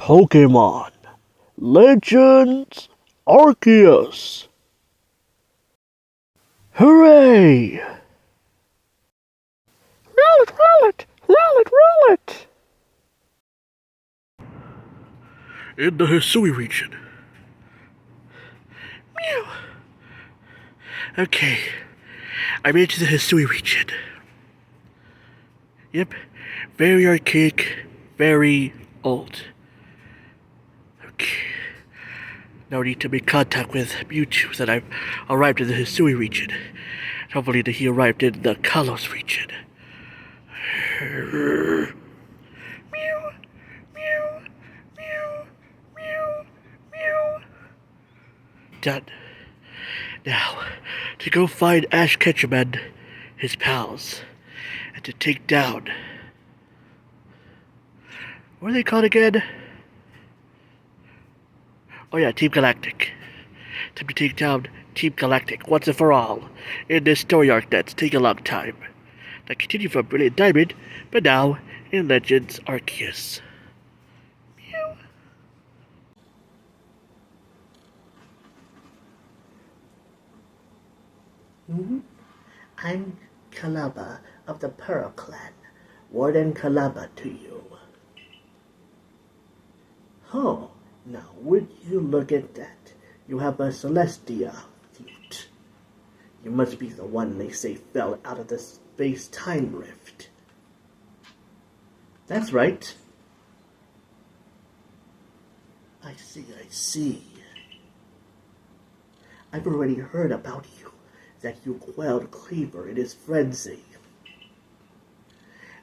Pokemon Legends Arceus. Hooray! Roll it, roll it, roll it, roll it! In the Hisui region. Mew. Okay, I made it to the Hisui region. Yep, very archaic, very old. Okay, now I need to make contact with Mewtwo that I've arrived in the Hisui region. Hopefully that he arrived in the Kalos region. Mew, mew, mew, mew, mew. Done. Now, to go find Ash Ketchum and his pals, and to take down... What are they called again? Oh yeah, Team Galactic. Time to take down Team Galactic once and for all, in this story arc that's taken a long time. That continued from Brilliant Diamond, but now in Legends Arceus. Mew. I'm Kalaba of the Pearl Clan. Warden Kalaba to you. Oh, now would you look at that? You have a Celestia flute. You must be the one they say fell out of the space-time rift. That's right. I see. I've already heard about you, that you quelled Cleaver in his frenzy.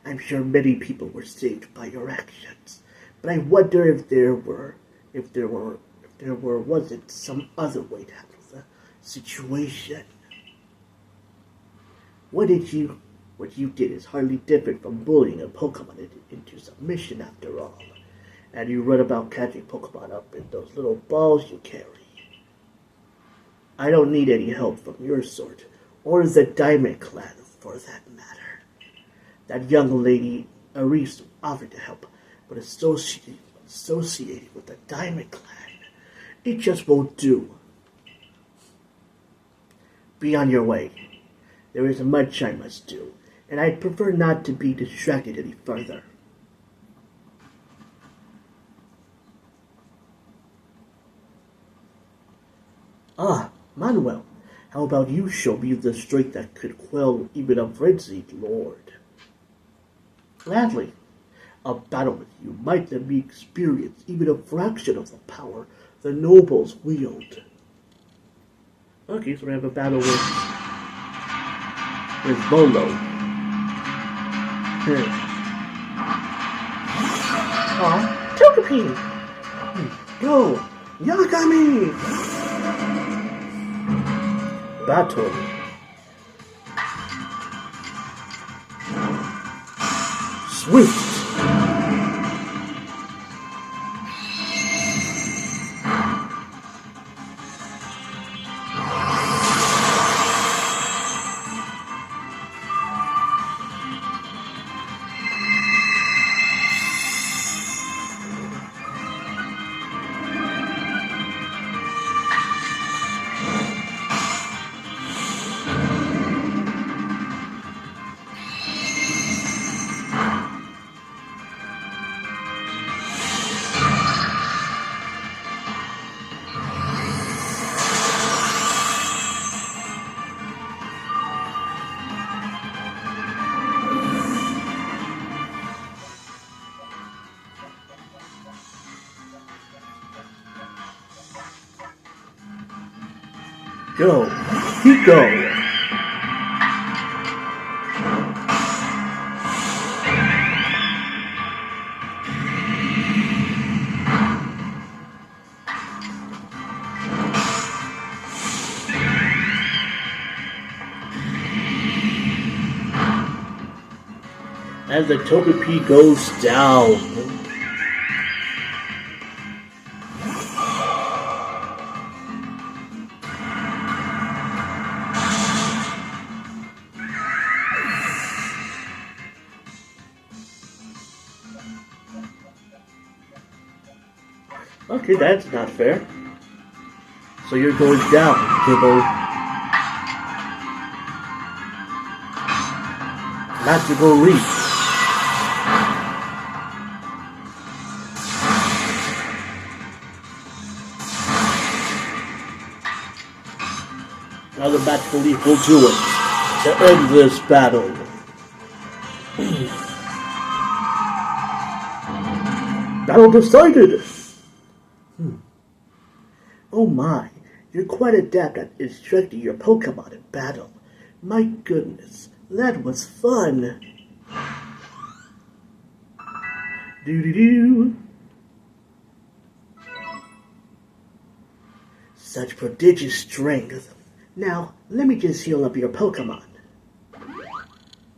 I'm sure many people were saved by your actions, but I wonder if there wasn't some other way to handle the situation. What you did is hardly different from bullying a Pokemon into submission after all. And you run about catching Pokemon up in those little balls you carry. I don't need any help from your sort, or the Diamond Clan for that matter. That young lady Arezu offered to help, but associated with the Diamond Clan, it just won't do. Be on your way. There is much I must do, and I'd prefer not to be distracted any further. Ah, Manuel, how about you show me the strength that could quell even a frenzied lord? Gladly. A battle with you might let me experience even a fraction of the power the nobles wield. Okay, so we have a battle with Volo. Aw, Togepi! Go! Yagami! Battle. Swift. Go. Keep going. As the Togepi goes down. Okay, that's not fair. So you're going down, Kibble. Magical Leap. Now the Magical Leap will do it to end this battle. Battle decided! Oh my, you're quite adept at instructing your Pokemon in battle. My goodness, that was fun! Doo-doo-doo! Such prodigious strength. Now, let me just heal up your Pokemon.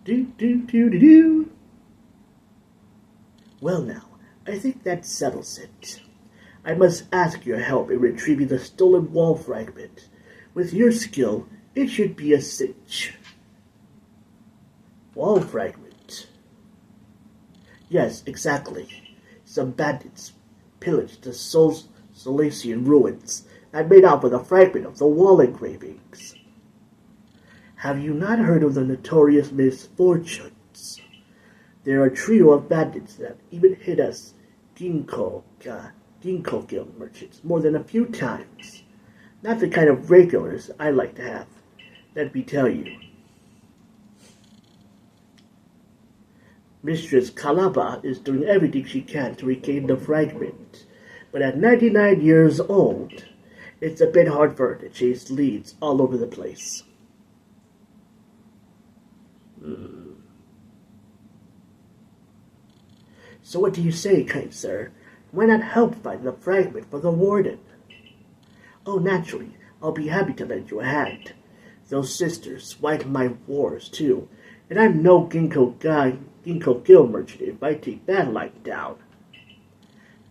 Do-do-do-do-do! Well now, I think that settles it. I must ask your help in retrieving the stolen wall fragment. With your skill, it should be a cinch. Wall fragment. Yes, exactly. Some bandits pillaged the Solasian ruins and made off with a fragment of the wall engravings. Have you not heard of the notorious misfortunes? There are a trio of bandits that even hit us Ginkgo Guild merchants more than a few times. Not the kind of regulars I like to have, let me tell you. Mistress Kalaba is doing everything she can to regain the fragment, but at 99 years old, it's a bit hard for her to chase leads all over the place. So what do you say, kind sir? Why not help find the fragment for the warden? Oh, naturally, I'll be happy to lend you a hand. Those sisters fight my wars, too, and I'm no Ginkgo Guild merchant if I take that line down.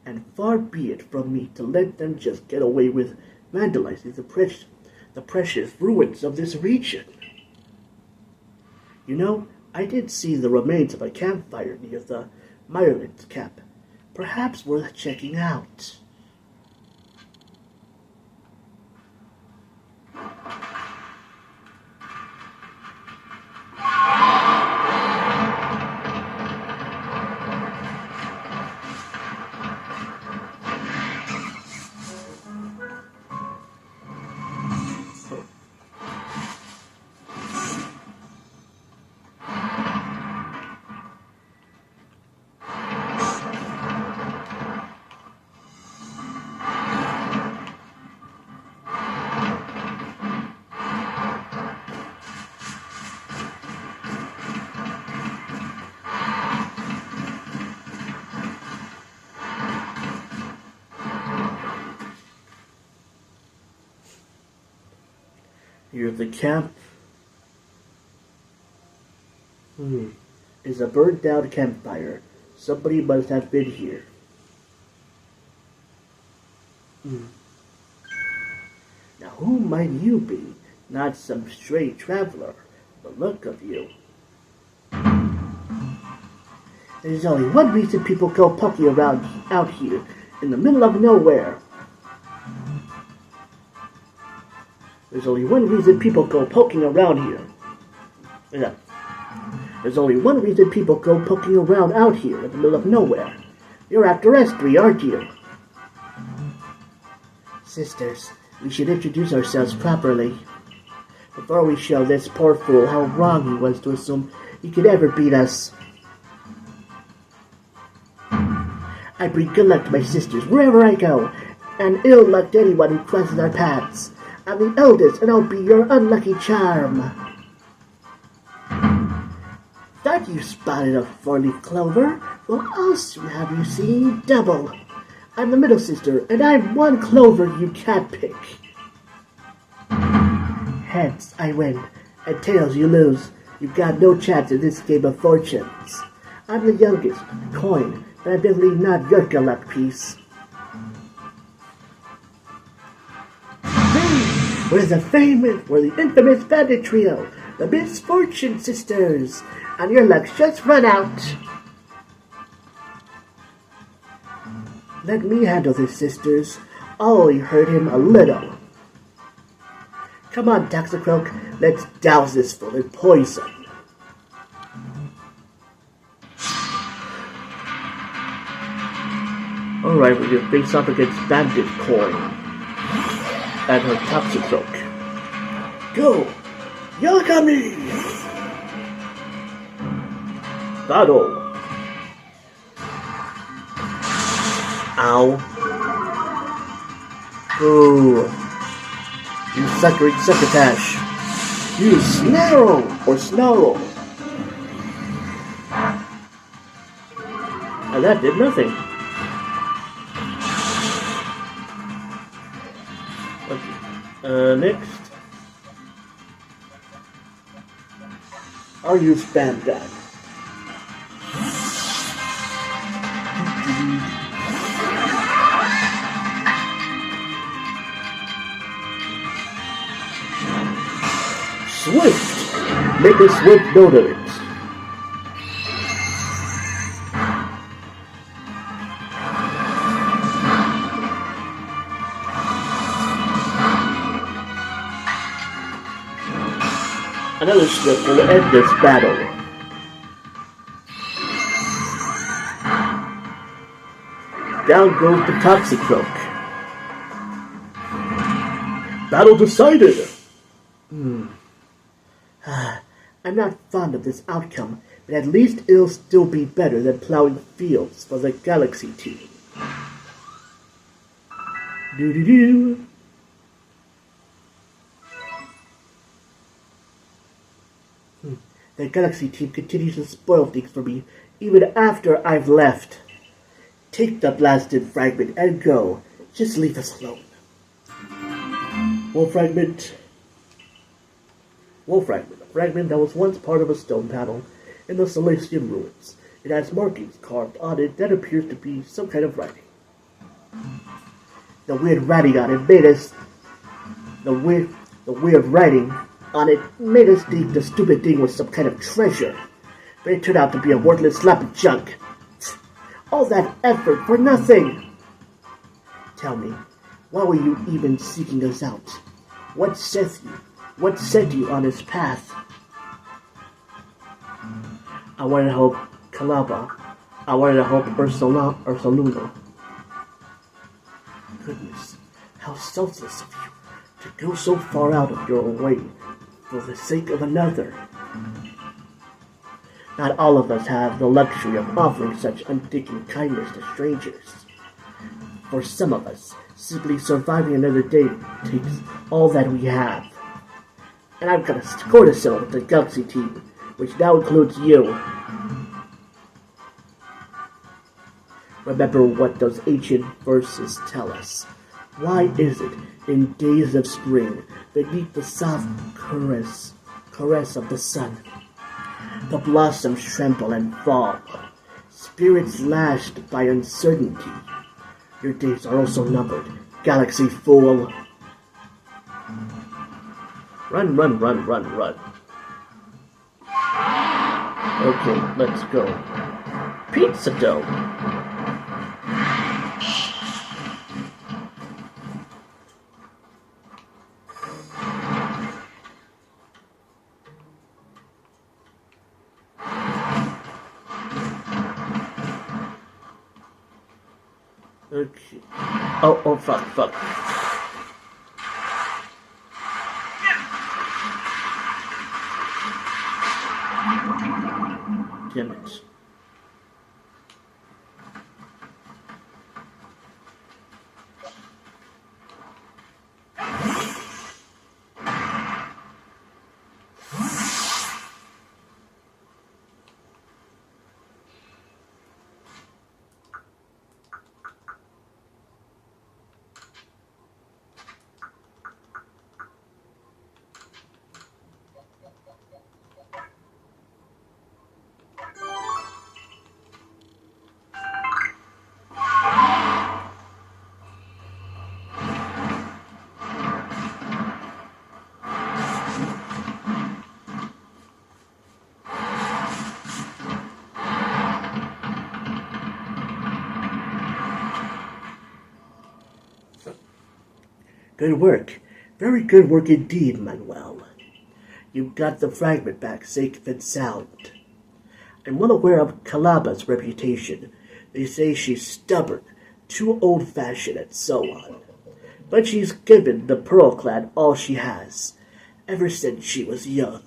And far be it from me to let them just get away with vandalizing the precious ruins of this region. You know, I did see the remains of a campfire near the Mirelands camp. Perhaps worth checking out. Here's the camp. It's a burnt down campfire. Somebody must have been here. Now who might you be? Not some stray traveler. The look of you. There's only one reason people go poking around out here in the middle of nowhere. There's only one reason people go poking around here. There's only one reason people go poking around out here in the middle of nowhere. You're after Estri, aren't you? Sisters, we should introduce ourselves properly. Before we show this poor fool how wrong he was to assume he could ever beat us. I bring good luck to my sisters wherever I go, and ill luck to anyone who crosses our paths. I'm the eldest, and I'll be your unlucky charm. Thought you spotted a four-leaf clover? Well, I'll soon have you seeing double. I'm the middle sister, and I'm one clover you can't pick. Heads, I win, and tails, you lose. You've got no chance in this game of fortunes. I'm the youngest, coin, but I'm definitely not your luck piece. We're the infamous bandit trio, the Misfortune Sisters, and your luck's just run out. Let me handle this, sisters. I only hurt him a little. Come on, Toxicroak, let's douse this full of poison. Alright, we can face off against Bandit Coin and her Toxicroak. Go! Yakami! Battle! Ow. Ooh. You succotash. You snarl or snarl. And that did nothing. Okay. Next. I'll use Spam that. Swift! Make a swift note of it. Another swift will end this battle. Down goes the Toxicroak. Battle decided! I'm not fond of this outcome, but at least it'll still be better than plowing fields for the Galaxy team. Doo-doo-doo. The Galaxy team continues to spoil things for me even after I've left. Take the blasted fragment and go. Just leave us alone. Fragment. A fragment that was once part of a stone panel in the Celestian ruins. It has markings carved on it that appears to be some kind of writing. The weird writing on it made us... The weird writing on it made us think the stupid thing was some kind of treasure. But it turned out to be a worthless slap of junk. All that effort for nothing! Tell me, why were you even seeking us out? What set you on this path? I wanted to help Kalaba. I wanted to help Ursaluna. Goodness, how selfless of you to go so far out of your way for the sake of another. Not all of us have the luxury of offering such unthinking kindness to strangers. For some of us, simply surviving another day takes all that we have. And I've got a score to settle with the Galaxy team, which now includes you. Remember what those ancient verses tell us. Why is it, in days of spring, beneath the soft caress of the sun, the blossoms tremble and fall, spirits lashed by uncertainty? Your days are also numbered, Galaxy fool. Run. Okay, let's go. Pizza dough. Okay. Oh, fuck. Damn it. Good work. Very good work indeed, Manuel. You got the fragment back safe and sound. I'm well aware of Calaba's reputation. They say she's stubborn, too old-fashioned, and so on. But she's given the Pearl Clan all she has, ever since she was young.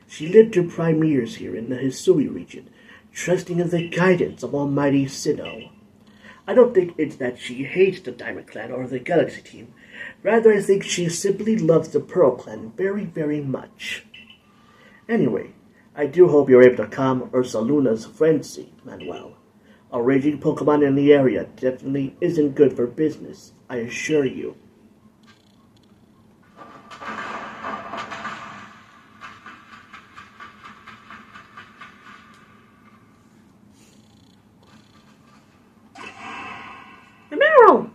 She lived her prime years here in the Hisui region, trusting in the guidance of Almighty Sinnoh. I don't think it's that she hates the Diamond Clan or the Galaxy team. Rather, I think she simply loves the Pearl Clan very, very much. Anyway, I do hope you're able to calm Ursaluna's frenzy, Manuel. A raging Pokemon in the area definitely isn't good for business, I assure you. Meryl!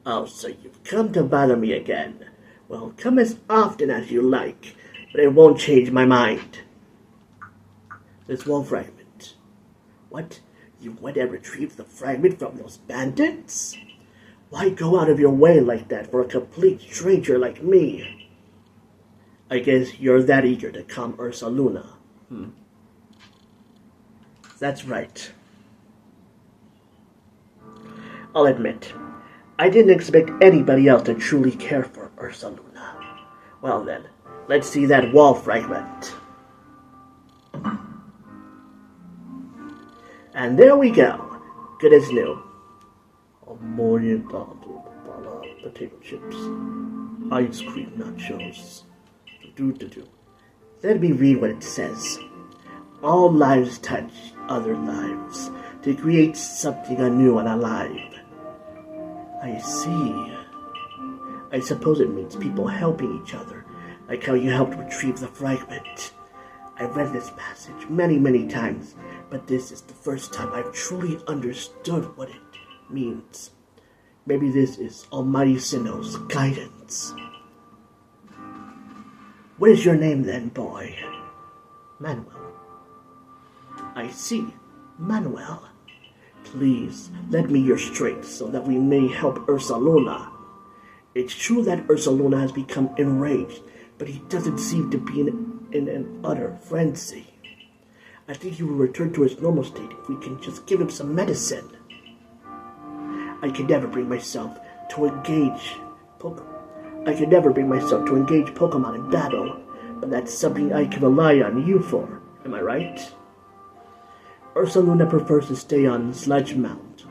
Oh, so you've come to bother me again. Well, come as often as you like, but it won't change my mind. This one fragment. What? You went and retrieved the fragment from those bandits? Why go out of your way like that for a complete stranger like me? I guess you're that eager to calm Ursaluna. That's right. I'll admit, I didn't expect anybody else to truly care for Ursaluna. Well then, let's see that wall fragment. And there we go. Good as new. Potato chips. Ice cream nachos. Let me read what it says. All lives touch other lives to create something anew and alive. I see. I suppose it means people helping each other, like how you helped retrieve the fragment. I've read this passage many, many times, but this is the first time I've truly understood what it means. Maybe this is Almighty Sinnoh's guidance. What is your name then, boy? Manuel. I see. Manuel. Please, lend me your strength so that we may help Ursaluna. It's true that Ursaluna has become enraged, but he doesn't seem to be in an utter frenzy. I think he will return to his normal state if we can just give him some medicine. I can never bring myself to engage Pokemon in battle, but that's something I can rely on you for. Am I right? Ursaluna prefers to stay on Sledge Mount.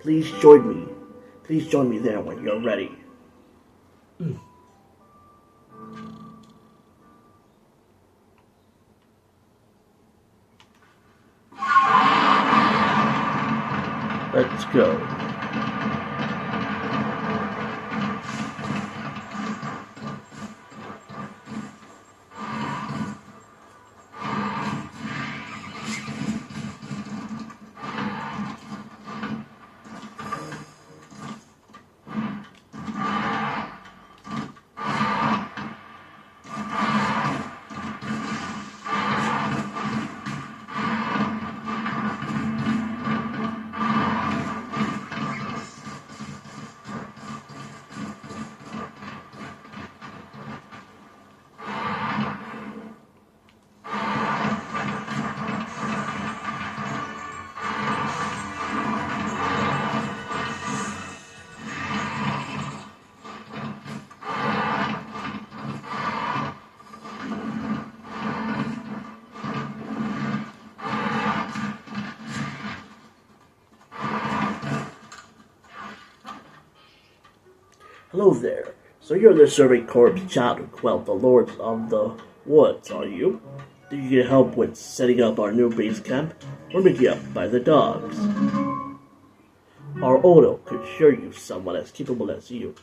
Please join me. Please join me there when you're ready. Let's go. Hello there. So you're the Serving Corps child who quelled the Lords of the Woods, are you? Did you get help with setting up our new base camp? Or make you up by the dogs? Our Odo could show you someone as capable as you.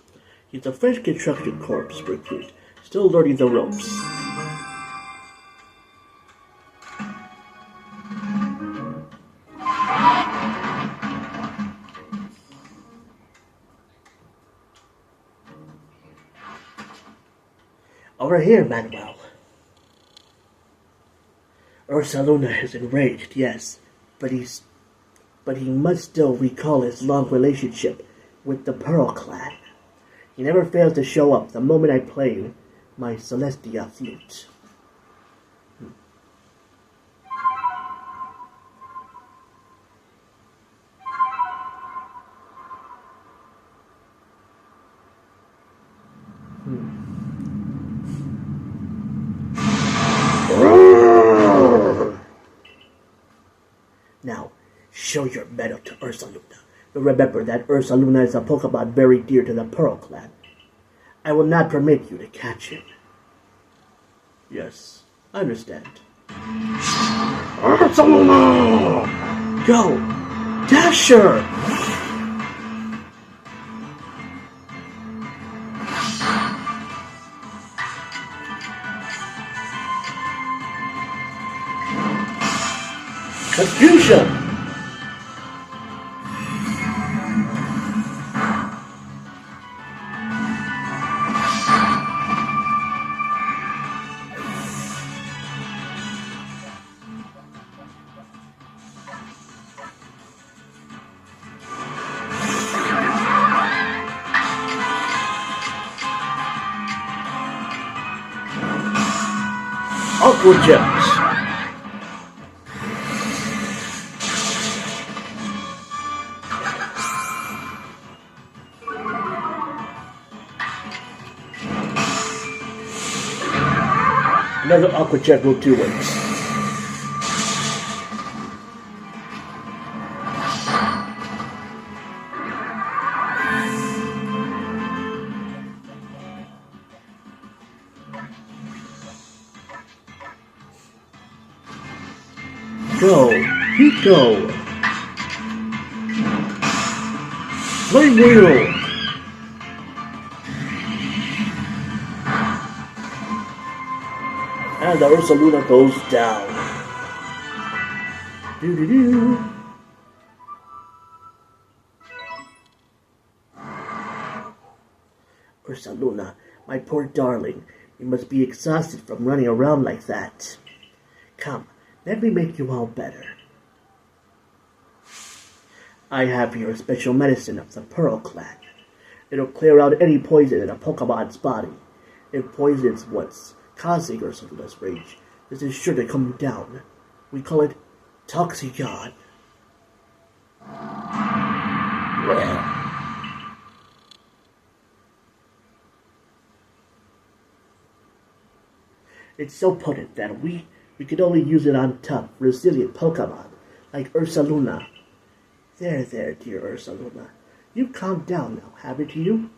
He's a French construction corps recruit, still learning the ropes. Over here, Manuel. Ursaluna is enraged, yes, but he must still recall his long relationship with the Pearl Clan. He never fails to show up the moment I play my Celestia flute. Now, show your mettle to Ursaluna. But remember that Ursaluna is a Pokemon very dear to the Pearl Clan. I will not permit you to catch him. Yes, I understand. Ursaluna! Go! Dasher! Confusion! Aqua Gems. Another Aqua Jet will do it. Go, Pico! Flame Wheel! And the Ursaluna goes down. Doo-doo-doo. Ursaluna, my poor darling, you must be exhausted from running around like that. Come, let me make you all better. I have here a special medicine of the Pearl Clan. It'll clear out any poison in a Pokemon's body. If poison is what's causing Ursaluna's rage, this is sure to come down. We call it Toxicon. It's so potent that we could only use it on tough, resilient Pokemon, like Ursaluna. There, dear Ursaluna. You've calmed down now, haven't you?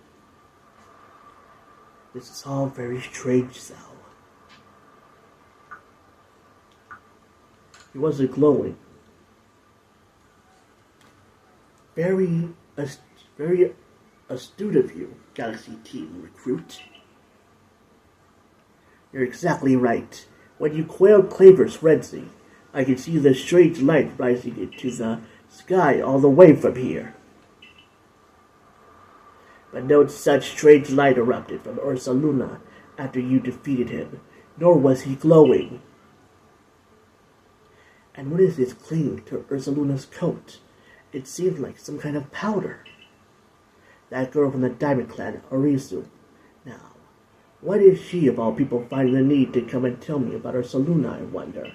This is all very strange, though. He wasn't glowing. Very astute of you, Galaxy Team Recruit. You're exactly right. When you quailed Claver's frenzy, I could see the strange light rising into the sky all the way from here. But no such strange light erupted from Ursaluna after you defeated him, nor was he glowing. And what is this clinging to Ursaluna's coat? It seems like some kind of powder. That girl from the Diamond Clan, Arezu. Now, why did she, of all people, find the need to come and tell me about Ursaluna, I wonder?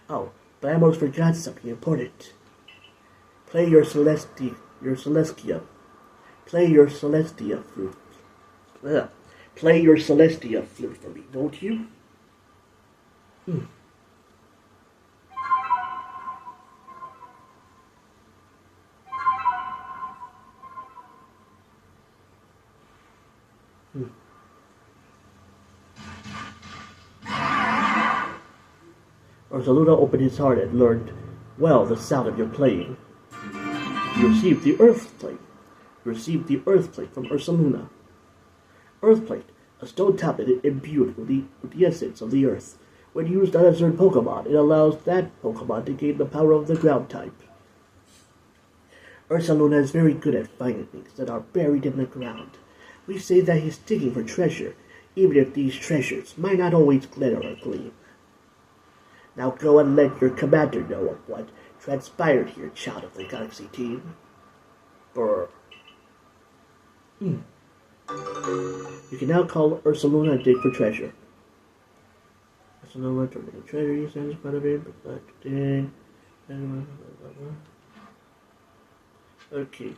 Oh, but I almost forgot something important. Play your Celestia flute. Play your Celestia flute for me, won't you? Ursaluna opened his heart and learned well the sound of your playing. You received the Earth Plate. You received the Earth Plate from Ursaluna. Earth Plate, a stone tablet imbued with the essence of the Earth. When used on a certain Pokemon, it allows that Pokemon to gain the power of the Ground type. Ursaluna is very good at finding things that are buried in the ground. We say that he's digging for treasure, even if these treasures might not always glitter or gleam. Now go and let your commander know of what transpired here, child of the Galaxy Team. Brr. You can now call Ursaluna and dig for treasure. Ursaluna to dig treasure, you send part of it, but not to dig. Okay.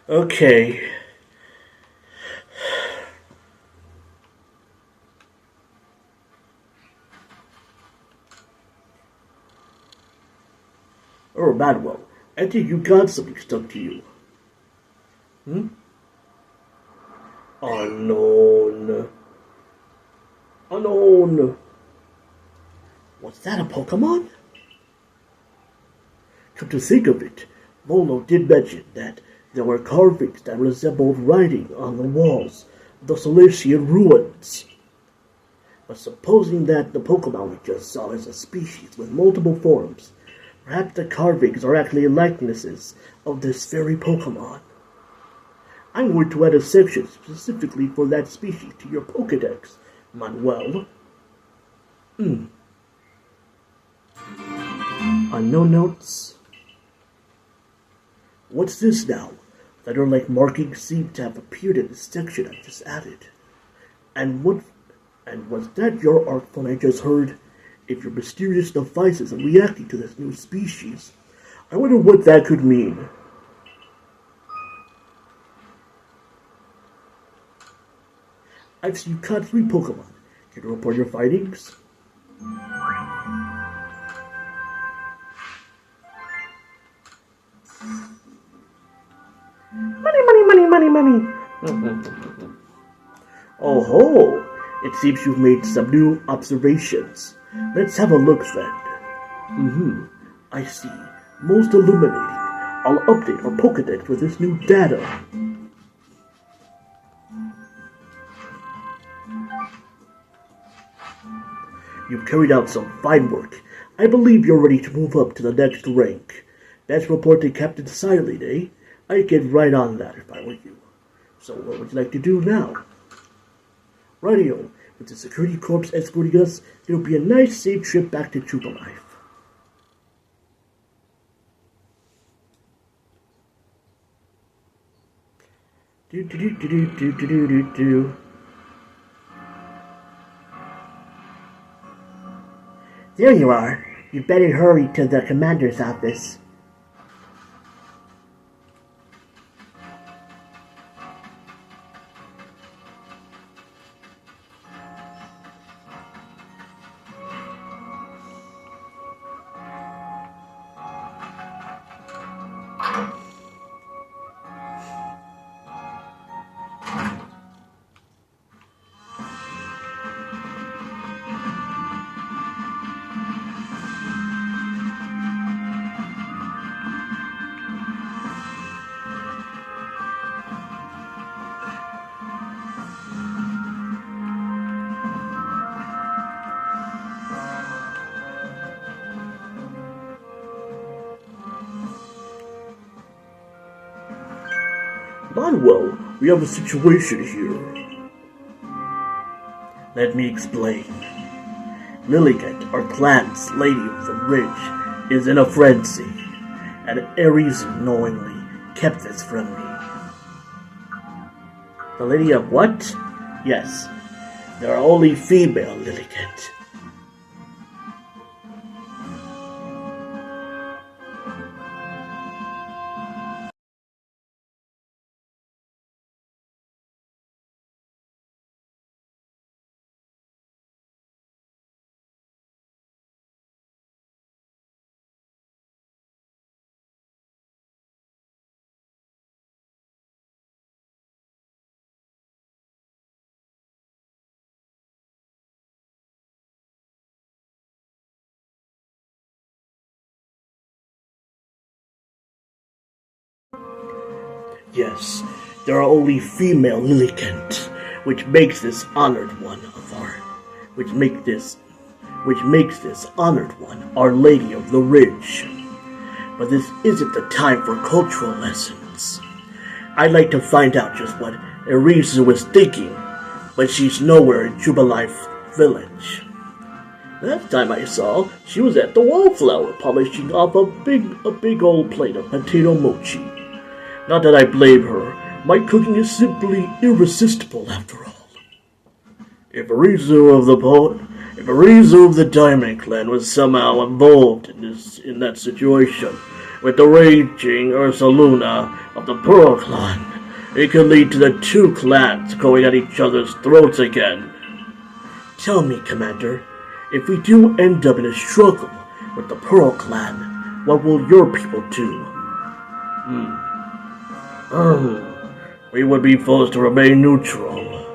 Okay. Oh, Manuel, I think you got something stuck to you. Hmm? Unknown. Unknown. Was that a Pokemon? Come to think of it, Volo did mention that there were carvings that resembled writing on the walls of the Celestian ruins. But supposing that the Pokemon we just saw is a species with multiple forms, perhaps the carvings are actually likenesses of this very Pokemon. I'm going to add a section specifically for that species to your Pokedex, Manuel. Unknown notes. What's this now? Letter-like markings seem to have appeared in this section I just added. And was that your art phone I just heard? If your mysterious devices are reacting to this new species, I wonder what that could mean. I've seen you caught 3 Pokemon. Can you report your findings? Money, money, money, money, money. Oh ho! It seems you've made some new observations. Let's have a look then. I see. Most illuminating. I'll update our Pokedex with this new data. You've carried out some fine work. I believe you're ready to move up to the next rank. That's report to Captain Silent, eh? I'd get right on that if I were you. So what would you like to do now? Radio, with the security corps escorting us, it'll be a nice safe trip back to Chupa Life. Do. There you are. You'd better hurry to the commander's office. Manuel, we have a situation here. Let me explain. Lilligant, our clan's Lady of the Ridge, is in a frenzy, and Arezu knowingly kept this from me. The Lady of what? Yes, there are only female Lilligant. Yes, there are only female Lilligant, which makes this honored one Our Lady of the Ridge. But this isn't the time for cultural lessons. I'd like to find out just what Arezu was thinking, but she's nowhere in Jubilife Village. Last time I saw, she was at the Wallflower polishing off a big old plate of potato mochi. Not that I blame her. My cooking is simply irresistible after all. If Arezu of the Diamond Clan was somehow involved in that situation with the raging Ursaluna of the Pearl Clan, it could lead to the two clans going at each other's throats again. Tell me, Commander, if we do end up in a struggle with the Pearl Clan, what will your people do? We would be forced to remain neutral.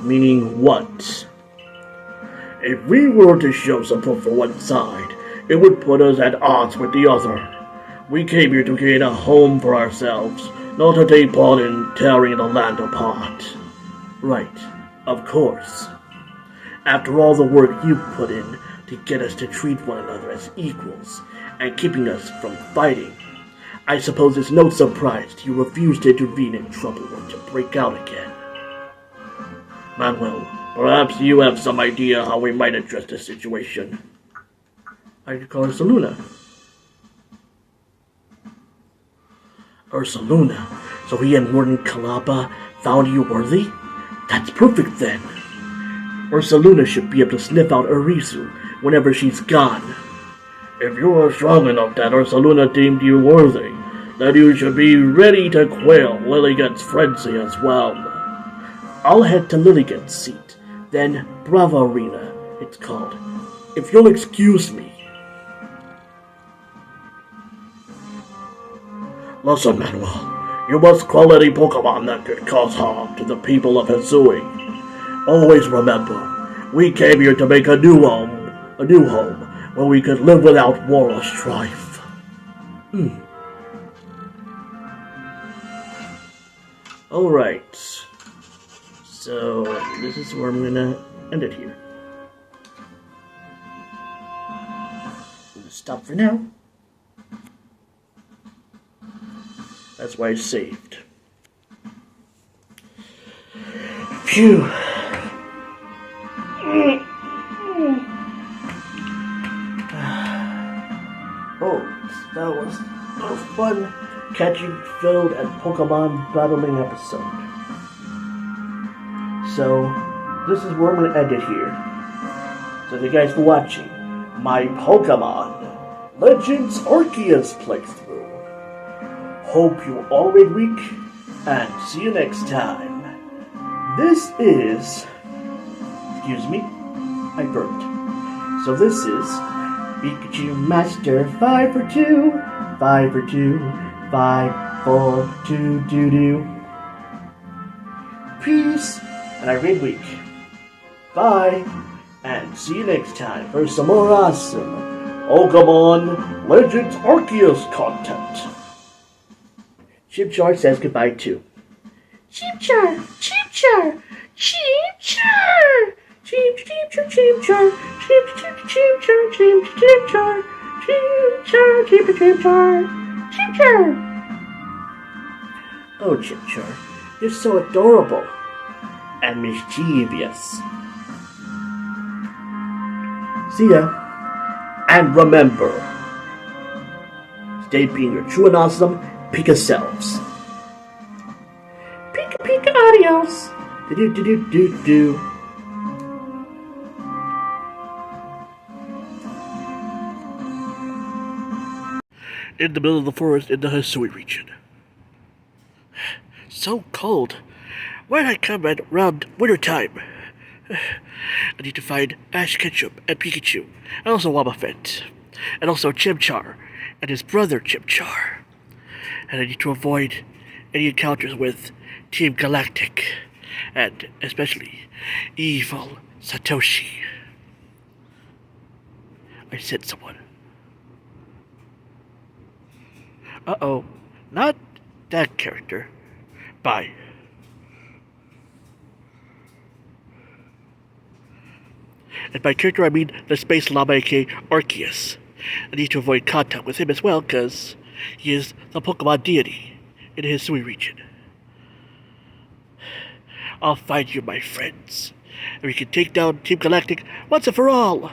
Meaning what? If we were to show support for one side, it would put us at odds with the other. We came here to gain a home for ourselves, not to take part in tearing the land apart. Right, of course. After all the work you've put in to get us to treat one another as equals and keeping us from fighting, I suppose it's no surprise you refuse to intervene in trouble when you break out again. Manuel, perhaps you have some idea how we might address this situation. I could call Ursaluna. Ursaluna? So he and Warden Kalaba found you worthy? That's perfect then. Ursaluna should be able to sniff out Arezu whenever she's gone. If you are strong enough that Ursaluna deemed you worthy, then you should be ready to quail Lilligant's frenzy as well. I'll head to Lilligant's seat, then Brava Arena, it's called. If you'll excuse me. Listen, Manuel, you must quell any Pokemon that could cause harm to the people of Hisui. Always remember, we came here to make a new home where we could live without war or strife. Alright, so this is where I'm gonna end it here. I'm gonna stop for now. That's why I saved. Phew. That was a fun catching filled and Pokemon battling episode. So, this is where I'm going to end it here. So thank you guys for watching my Pokemon Legends Arceus playthrough. Hope you all made week, and see you next time. This is... Excuse me, I burped. So this is Pikachumaster 5 for 2, 5 for 2, 5, 4, 2, doo-doo. Peace, and I read week. Bye, and see you next time for some more awesome Pokemon Legends Arceus content. Chipchar says goodbye too. Chipchar, Chipchar, Chipchar! Chip, chip, chip, chipchar, chip, chip, chipchar, chip, chipchar, chipchar, chip, chipchar, chipchar. Oh, Chipchar, you're so adorable and mischievous. See ya, and remember, stay being your true and awesome Pika selves. Pika, Pika, adios. Do do do do do. In the middle of the forest in the Hisui region. So cold. Why did I come at around winter time? I need to find Ash Ketchum and Pikachu, and also Wobbuffet, and also Chimchar, and his brother Chimchar. And I need to avoid any encounters with Team Galactic, and especially evil Satoshi. I sent someone. Uh-oh, not that character. Bye. And by character, I mean the space llama, aka Arceus. I need to avoid contact with him as well, because he is the Pokemon deity in the Hisui region. I'll find you, my friends, and we can take down Team Galactic once and for all.